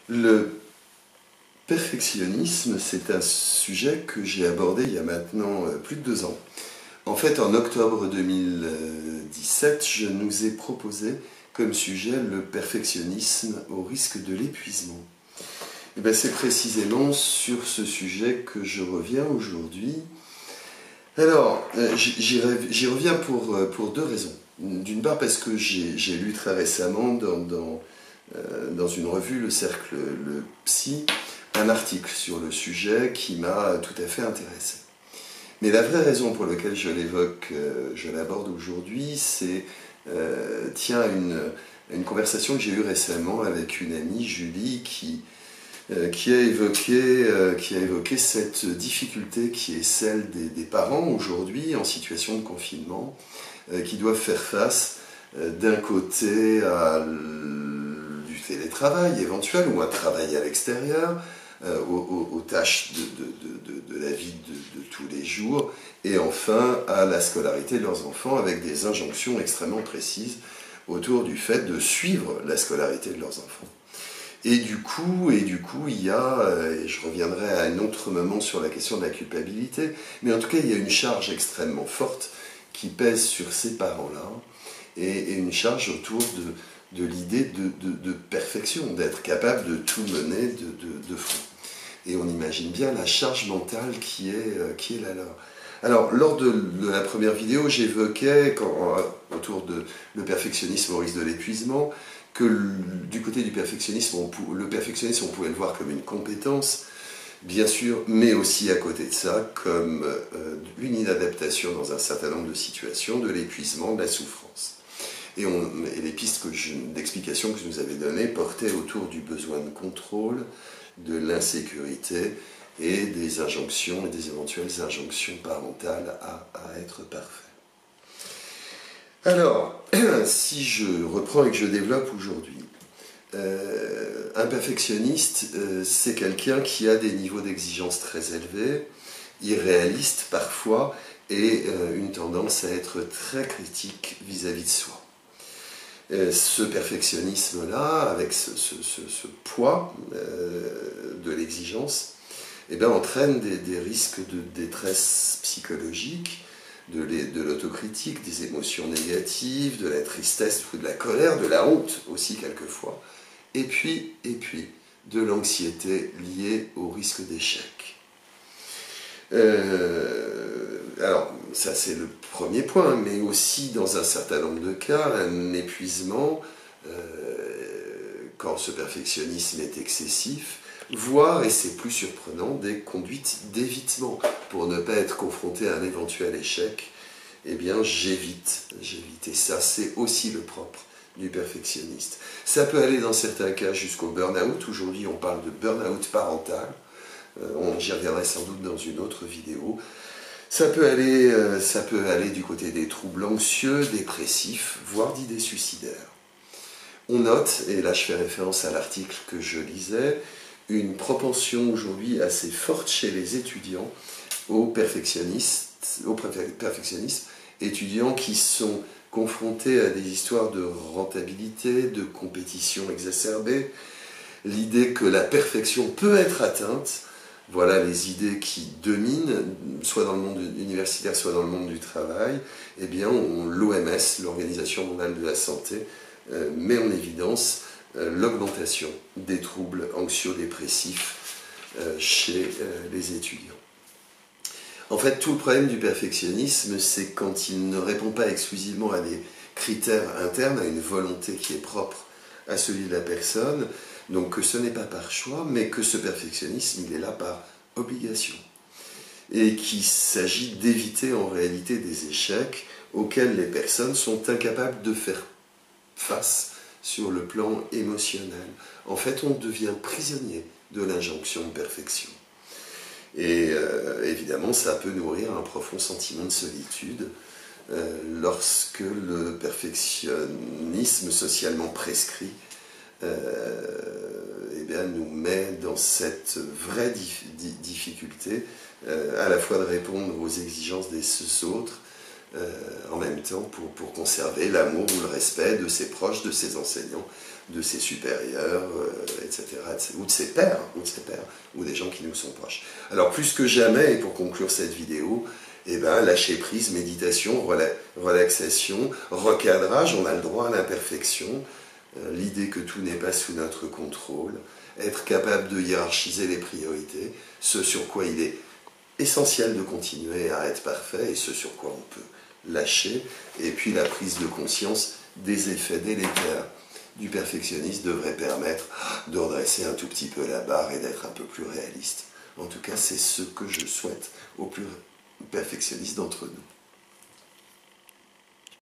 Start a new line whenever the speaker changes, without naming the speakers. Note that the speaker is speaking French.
Le perfectionnisme, c'est un sujet que j'ai abordé il y a maintenant plus de 2 ans. En fait, en octobre 2017, je nous ai proposé comme sujet le perfectionnisme au risque de l'épuisement. Et bien, c'est précisément sur ce sujet que je reviens aujourd'hui. Alors, j'y reviens pour 2 raisons. D'une part parce que j'ai lu très récemment dans une revue, le Cercle le Psy, un article sur le sujet qui m'a tout à fait intéressé. Mais la vraie raison pour laquelle je l'évoque, je l'aborde aujourd'hui, c'est une conversation que j'ai eue récemment avec une amie, Julie, qui a évoqué cette difficulté qui est celle des parents aujourd'hui en situation de confinement, qui doivent faire face d'un côté à du télétravail éventuel ou un travail à l'extérieur, aux tâches de la vie de tous les jours, et enfin à la scolarité de leurs enfants avec des injonctions extrêmement précises autour du fait de suivre la scolarité de leurs enfants. Et du coup, il y a, et je reviendrai à un autre moment sur la question de la culpabilité, mais en tout cas, il y a une charge extrêmement forte qui pèse sur ces parents-là, et une charge autour de l'idée de perfection, d'être capable de tout mener de front. Et on imagine bien la charge mentale qui est la leur. Alors, lors de la première vidéo, j'évoquais, autour de le perfectionnisme au risque de l'épuisement, que du côté du perfectionnisme, le perfectionnisme, on pouvait le voir comme une compétence, bien sûr, mais aussi à côté de ça, comme une inadaptation dans un certain nombre de situations, de l'épuisement, de la souffrance. Et les pistes d'explication que je nous avais données portaient autour du besoin de contrôle, de l'insécurité et des injonctions et des éventuelles injonctions parentales à être parfait. Alors, si je reprends et que je développe aujourd'hui, un perfectionniste, c'est quelqu'un qui a des niveaux d'exigence très élevés, irréalistes parfois, et une tendance à être très critique vis-à-vis de soi. Ce perfectionnisme-là, avec ce poids de l'exigence, entraîne des risques de détresse psychologique, de l'autocritique, des émotions négatives, de la tristesse, de la colère, de la honte aussi quelquefois, et puis de l'anxiété liée au risque d'échec. Alors, ça c'est le premier point, mais aussi dans un certain nombre de cas, un épuisement, quand ce perfectionnisme est excessif, voire, et c'est plus surprenant, des conduites d'évitement. Pour ne pas être confronté à un éventuel échec, eh bien j'évite. Et ça, c'est aussi le propre du perfectionniste. Ça peut aller dans certains cas jusqu'au burn-out. Aujourd'hui, on parle de burn-out parental. J'y reviendrai sans doute dans une autre vidéo. Ça peut aller du côté des troubles anxieux, dépressifs, voire d'idées suicidaires. On note, et là je fais référence à l'article que je lisais, une propension aujourd'hui assez forte chez les étudiants au perfectionnisme, étudiants qui sont confrontés à des histoires de rentabilité, de compétition exacerbée, l'idée que la perfection peut être atteinte. Voilà les idées qui dominent, soit dans le monde universitaire, soit dans le monde du travail. Eh bien, l'OMS, l'Organisation mondiale de la santé, met en évidence l'augmentation des troubles anxio-dépressifs chez les étudiants. En fait, tout le problème du perfectionnisme, c'est quand il ne répond pas exclusivement à des critères internes, à une volonté qui est propre à celui de la personne, donc que ce n'est pas par choix, mais que ce perfectionnisme, il est là par obligation. Et qu'il s'agit d'éviter en réalité des échecs auxquels les personnes sont incapables de faire face sur le plan émotionnel. En fait, on devient prisonnier de l'injonction de perfection. Et évidemment, ça peut nourrir un profond sentiment de solitude lorsque le perfectionnisme socialement prescrit nous met dans cette vraie difficulté à la fois de répondre aux exigences des autres, en même temps pour conserver l'amour ou le respect de ses proches, de ses enseignants, de ses supérieurs, etc., ou de ses pairs, ou des gens qui nous sont proches. Alors plus que jamais, et pour conclure cette vidéo, lâcher prise, méditation, relaxation, recadrage, on a le droit à l'imperfection, l'idée que tout n'est pas sous notre contrôle, être capable de hiérarchiser les priorités, ce sur quoi il est essentiel de continuer à être parfait et ce sur quoi on peut lâcher, et puis la prise de conscience des effets délétères du perfectionnisme devrait permettre de redresser un tout petit peu la barre et d'être un peu plus réaliste. En tout cas, c'est ce que je souhaite aux plus perfectionnistes d'entre nous.